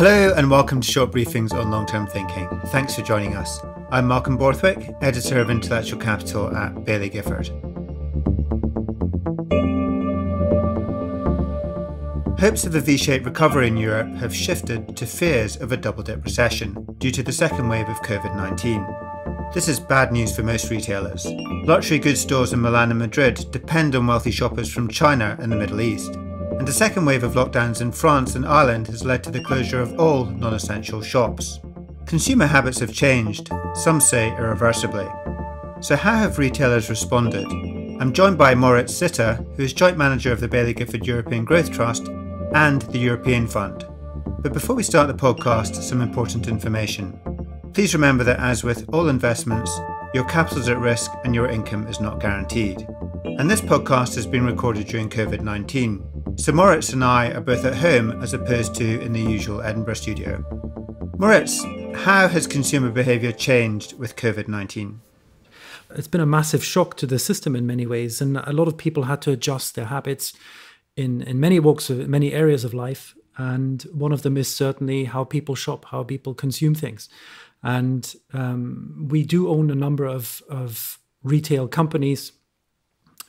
Hello and welcome to Short Briefings on Long-Term Thinking. Thanks for joining us. I'm Malcolm Borthwick, Editor of Intellectual Capital at Baillie Gifford. Hopes of a V-shaped recovery in Europe have shifted to fears of a double-dip recession due to the second wave of COVID-19. This is bad news for most retailers. Luxury goods stores in Milan and Madrid depend on wealthy shoppers from China and the Middle East. And a second wave of lockdowns in France and Ireland has led to the closure of all non-essential shops. Consumer habits have changed, some say irreversibly. So how have retailers responded? I'm joined by Moritz Sitte, who is Joint Manager of the Baillie Gifford European Growth Trust and the European Fund. But before we start the podcast, some important information. Please remember that as with all investments, your capital is at risk and your income is not guaranteed. And this podcast has been recorded during COVID-19. So Moritz and I are both at home as opposed to in the usual Edinburgh studio. Moritz, how has consumer behaviour changed with COVID-19? It's been a massive shock to the system in many ways, and a lot of people had to adjust their habits in many areas of life. And one of them is certainly how people shop, how people consume things. And we do own a number of retail companies.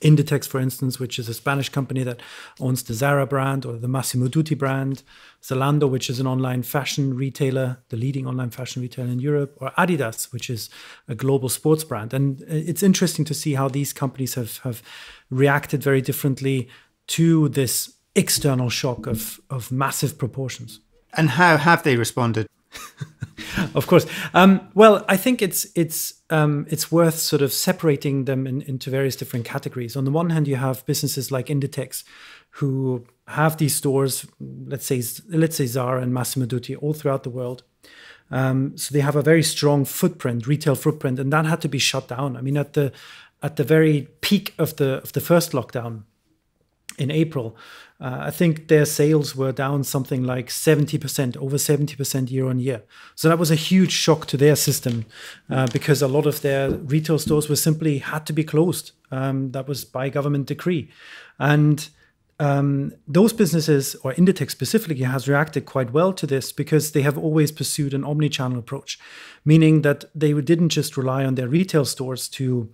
Inditex, for instance, which is a Spanish company that owns the Zara brand or the Massimo Dutti brand, Zalando, which is an online fashion retailer, the leading online fashion retailer in Europe, or Adidas, which is a global sports brand. And it's interesting to see how these companies have reacted very differently to this external shock of massive proportions. And how have they responded? Of course. Well, I think it's worth sort of separating them into various different categories. On the one hand, you have businesses like Inditex who have these stores, let's say Zara and Massimo Dutti, all throughout the world. So they have a very strong footprint, retail footprint, and that had to be shut down. I mean, at the very peak of the first lockdown in April, I think their sales were down something like 70%, over 70% year on year. So that was a huge shock to their system because a lot of their retail stores were simply had to be closed. That was by government decree. And those businesses, or Inditex specifically, has reacted quite well to this because they have always pursued an omni-channel approach, meaning that they didn't just rely on their retail stores to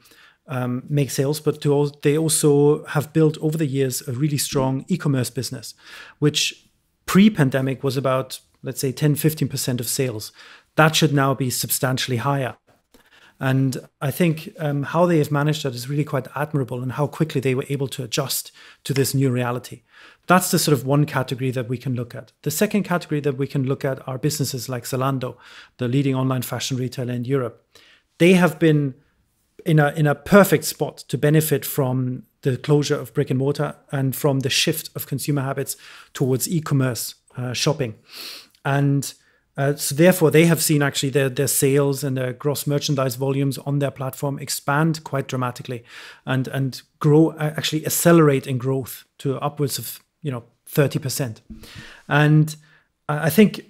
make sales, but they also have built over the years a really strong e-commerce business, which pre-pandemic was about, let's say, 10-15% of sales. That should now be substantially higher. And I think how they have managed that is really quite admirable, and how quickly they were able to adjust to this new reality. That's the sort of one category that we can look at. The second category that we can look at are businesses like Zalando, the leading online fashion retailer in Europe. They have been in a perfect spot to benefit from the closure of brick and mortar and from the shift of consumer habits towards e-commerce shopping. And so therefore, they have seen actually their sales and their gross merchandise volumes on their platform expand quite dramatically and grow, actually accelerate in growth to upwards of 30%. And I think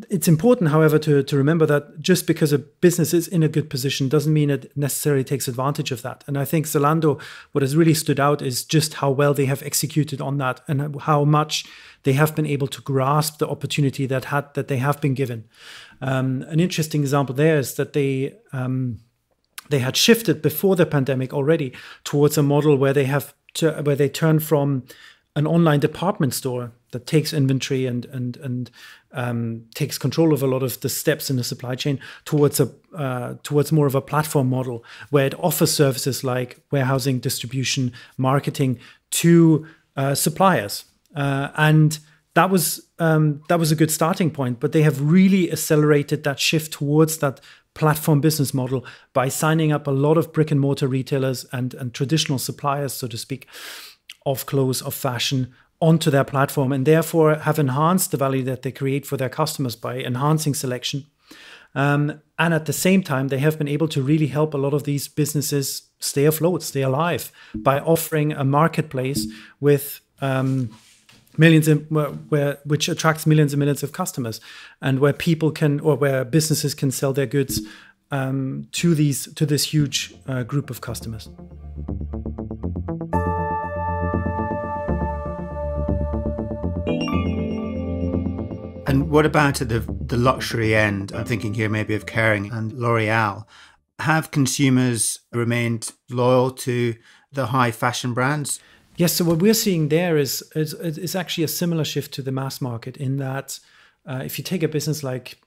it's important, however, to remember that just because a business is in a good position doesn't mean it necessarily takes advantage of that. And I think Zalando, what has really stood out is just how well they have executed on that and how much they have been able to grasp the opportunity that they have been given. An interesting example there is that they had shifted before the pandemic already towards a model where they turn from an online department store that takes inventory and takes control of a lot of the steps in the supply chain towards more of a platform model where it offers services like warehousing, distribution, marketing to suppliers. And that was a good starting point, but they have really accelerated that shift towards that platform business model by signing up a lot of brick and mortar retailers and traditional suppliers, so to speak, of clothes, of fashion, onto their platform, and therefore have enhanced the value that they create for their customers by enhancing selection. And at the same time, they have been able to really help a lot of these businesses stay afloat, stay alive, by offering a marketplace with which attracts millions and millions of customers, and where people can, or where businesses can sell their goods to this huge group of customers. And what about at the luxury end? I'm thinking here maybe of Kering and L'Oreal. Have consumers remained loyal to the high fashion brands? Yes, so what we're seeing there is actually a similar shift to the mass market in that if you take a business like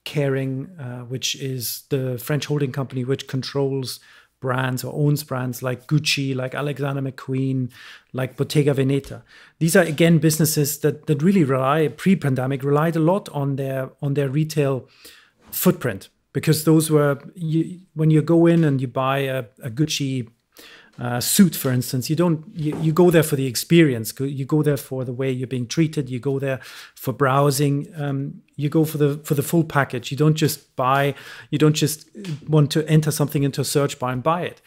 Kering, which is the French holding company which controls brands or owns brands like Gucci, like Alexander McQueen, like Bottega Veneta. These are, again, businesses that really pre-pandemic, relied a lot on their retail footprint, because those were, when you go in and you buy a Gucci suit, for instance, you go there for the experience. You go there for the way you're being treated. You go there for browsing. You go for the full package. You don't just buy. You don't just want to enter something into a search bar and buy it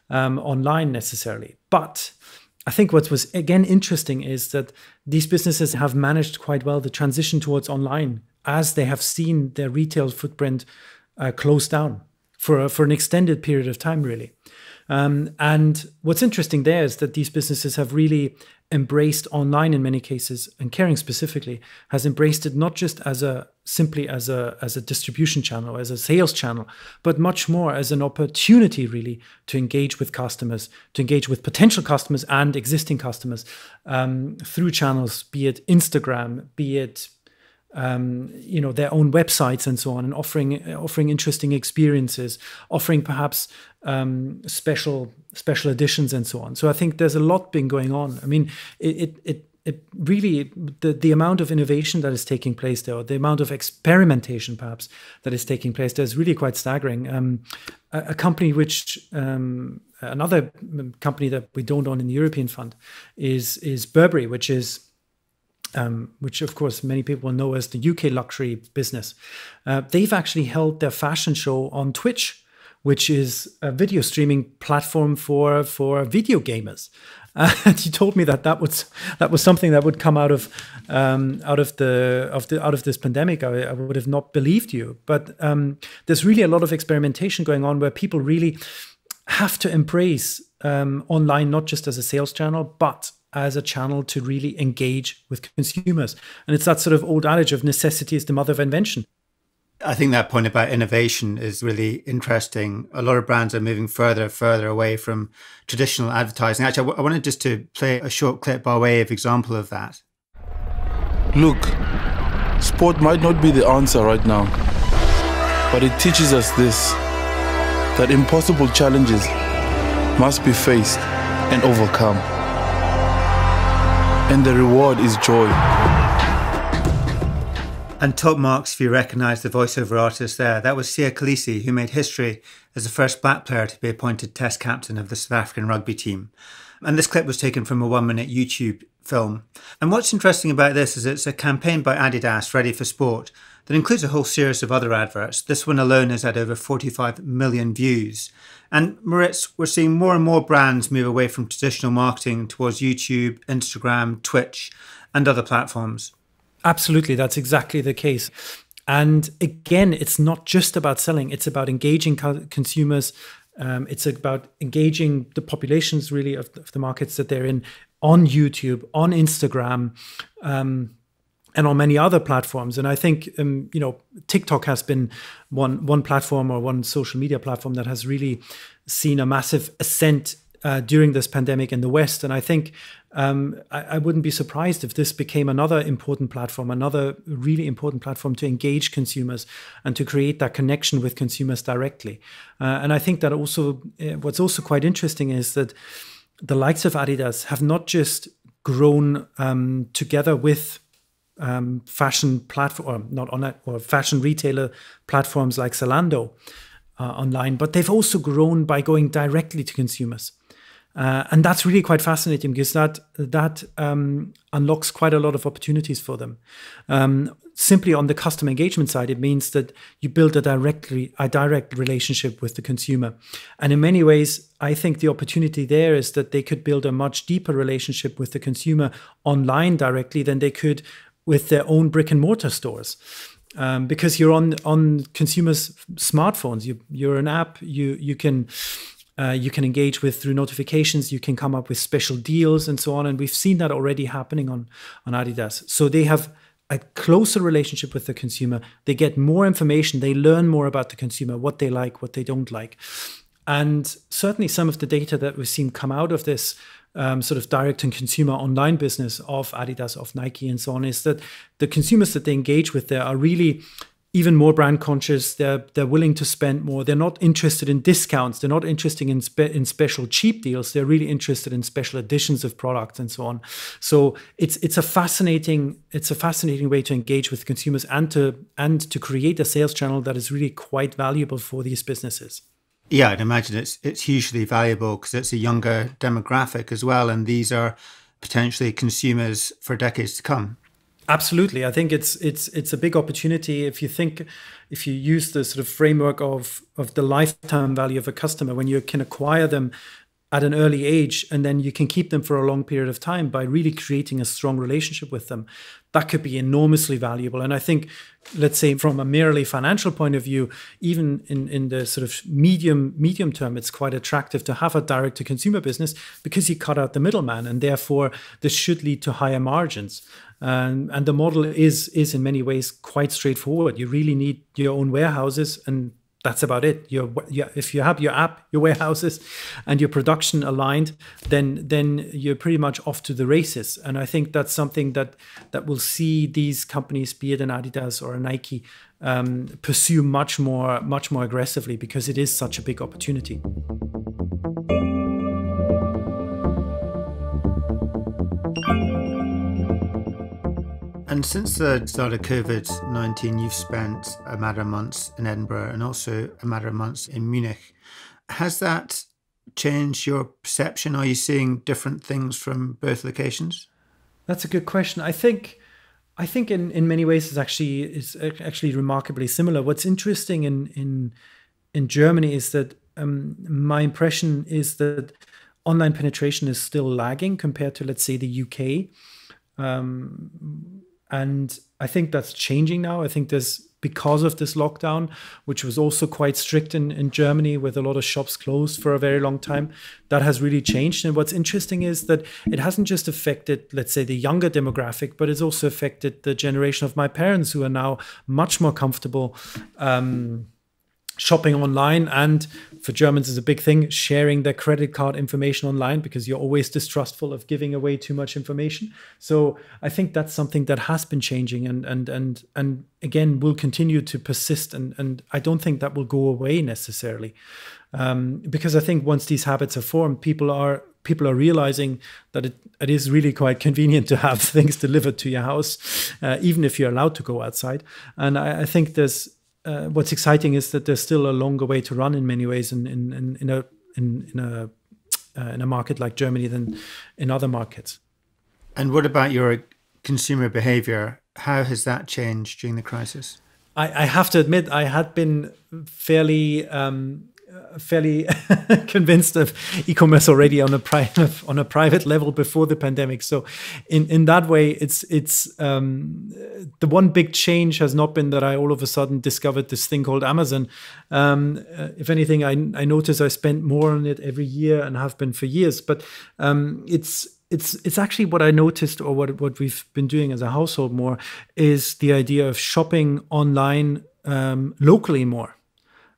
online necessarily. But I think what was again interesting is that these businesses have managed quite well the transition towards online, as they have seen their retail footprint close down for an extended period of time, really. And what's interesting there is that these businesses have really embraced online in many cases, and Kering specifically has embraced it not just simply as a distribution channel, as a sales channel, but much more as an opportunity really to engage with customers, to engage with potential customers and existing customers through channels, be it Instagram, be it their own websites and so on, and offering interesting experiences, offering perhaps special editions and so on. So I think there's a lot been going on. I mean, it really, the amount of innovation that is taking place there, or the amount of experimentation perhaps that is taking place there, is really quite staggering. A company which another company that we don't own in the European fund is Burberry, which of course many people know as the UK luxury business. They've actually held their fashion show on Twitch, which is a video streaming platform for video gamers. And he told me that was something that would come out of this pandemic. I would have not believed you. But there's really a lot of experimentation going on where people really have to embrace online, not just as a sales channel, but as a channel to really engage with consumers. And it's that sort of old adage of necessity is the mother of invention. I think that point about innovation is really interesting. A lot of brands are moving further away from traditional advertising. Actually, I wanted just to play a short clip by way of example of that. Look, sport might not be the answer right now, but it teaches us this, that impossible challenges must be faced and overcome. And the reward is joy. And top marks if you recognise the voiceover artist there. That was Siya Kolisi, who made history as the first black player to be appointed Test captain of the South African rugby team. And this clip was taken from a 1-minute YouTube film. And what's interesting about this is it's a campaign by Adidas, Ready for Sport, that includes a whole series of other adverts. This one alone has had over 45 million views. And Moritz, we're seeing more and more brands move away from traditional marketing towards YouTube, Instagram, Twitch, and other platforms. Absolutely, that's exactly the case. And again, it's not just about selling, it's about engaging consumers. It's about engaging the populations really of the markets that they're in on YouTube, on Instagram, and on many other platforms. And I think, TikTok has been one platform or one social media platform that has really seen a massive ascent during this pandemic in the West. And I think I wouldn't be surprised if this became another important platform, another really important platform to engage consumers and to create that connection with consumers directly. And I think that also, what's also quite interesting is that the likes of Adidas have not just grown together with fashion platform, or fashion retailer platforms like Zalando online, but they've also grown by going directly to consumers. And that's really quite fascinating because that unlocks quite a lot of opportunities for them. Simply on the customer engagement side, it means that you build a direct relationship with the consumer. And in many ways, I think the opportunity there is that they could build a much deeper relationship with the consumer online directly than they could with their own brick and mortar stores. Because you're on consumers' smartphones, you're an app, you can engage with through notifications, you can come up with special deals and so on. And we've seen that already happening on Adidas. So they have a closer relationship with the consumer. They get more information. They learn more about the consumer, what they like, what they don't like. And certainly some of the data that we've seen come out of this sort of direct-to-consumer online business of Adidas, of Nike, and so on, is that the consumers that they engage with there are really even more brand conscious. They're willing to spend more. They're not interested in discounts. They're not interested in special cheap deals. They're really interested in special editions of products and so on. So it's a fascinating way to engage with consumers and to create a sales channel that is really quite valuable for these businesses. Yeah, I'd imagine it's hugely valuable because it's a younger demographic as well, and these are potentially consumers for decades to come. Absolutely. I think it's a big opportunity if you use the sort of framework of the lifetime value of a customer, when you can acquire them at an early age and then you can keep them for a long period of time by really creating a strong relationship with them. That could be enormously valuable. And I think, let's say from a merely financial point of view, even in the sort of medium term, it's quite attractive to have a direct to consumer business because you cut out the middleman, and therefore this should lead to higher margins. And the model is in many ways quite straightforward. You really need your own warehouses, and that's about it. If you have your app, your warehouses, and your production aligned, then you're pretty much off to the races. And I think that's something that will see these companies, be it an Adidas or a Nike, pursue much more aggressively, because it is such a big opportunity. And since the start of COVID-19, you've spent a matter of months in Edinburgh and also a matter of months in Munich. Has that changed your perception? Are you seeing different things from both locations? That's a good question. I think in many ways it's actually remarkably similar. What's interesting in Germany is that my impression is that online penetration is still lagging compared to, let's say, the UK. And I think that's changing now. I think because of this lockdown, which was also quite strict in Germany, with a lot of shops closed for a very long time, that has really changed. And what's interesting is that it hasn't just affected, let's say, the younger demographic, but it's also affected the generation of my parents, who are now much more comfortable shopping online, and for Germans is a big thing, sharing their credit card information online, because you're always distrustful of giving away too much information. So I think that's something that has been changing and again will continue to persist, and I don't think that will go away necessarily, because I think once these habits are formed, people are realizing that it is really quite convenient to have things delivered to your house, even if you're allowed to go outside. And I think what's exciting is that there's still a longer way to run in many ways in a market like Germany than in other markets. And what about your consumer behavior? How has that changed during the crisis? I have to admit, I had been fairly convinced of e-commerce already on a private level before the pandemic. So in that way, it's the one big change has not been that I all of a sudden discovered this thing called Amazon. If anything, I notice I spend more on it every year and have been for years. But it's actually what I noticed, or what we've been doing as a household more, is the idea of shopping online locally more.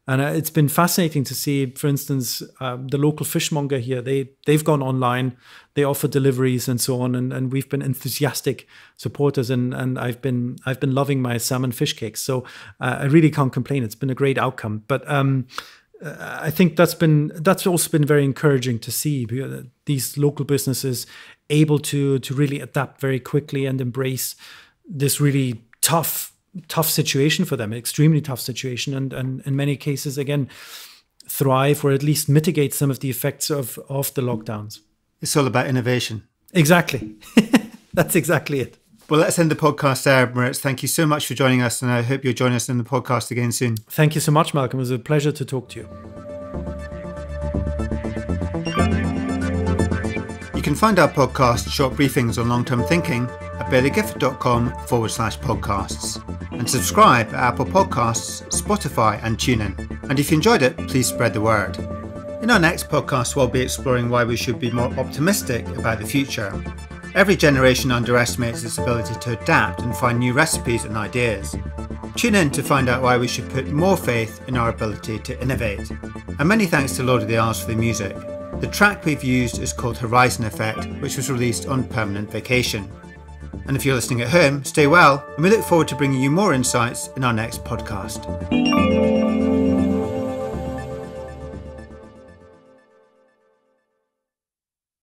And it's been fascinating to see, for instance, the local fishmonger here, they've gone online, they offer deliveries and so on. And we've been enthusiastic supporters, and I've been loving my salmon fish cakes. So I really can't complain. It's been a great outcome. But I think that's also been very encouraging to see these local businesses able to really adapt very quickly and embrace this really tough situation for them, extremely tough situation, and in many cases, again, thrive or at least mitigate some of the effects of the lockdowns. It's all about innovation. Exactly. That's exactly it. Well, let's end the podcast there, Moritz. Thank you so much for joining us, and I hope you'll join us in the podcast again soon. Thank you so much, Malcolm. It was a pleasure to talk to you. You can find our podcast, Short Briefings on Long-Term Thinking, at bailliegifford.com/podcasts, and subscribe at Apple Podcasts, Spotify and TuneIn. And if you enjoyed it, please spread the word. In our next podcast, we'll be exploring why we should be more optimistic about the future. Every generation underestimates its ability to adapt and find new recipes and ideas. Tune in to find out why we should put more faith in our ability to innovate. And many thanks to Lord of the Isles for the music. The track we've used is called Horizon Effect, which was released on Permanent Vacation. And if you're listening at home, stay well, and we look forward to bringing you more insights in our next podcast.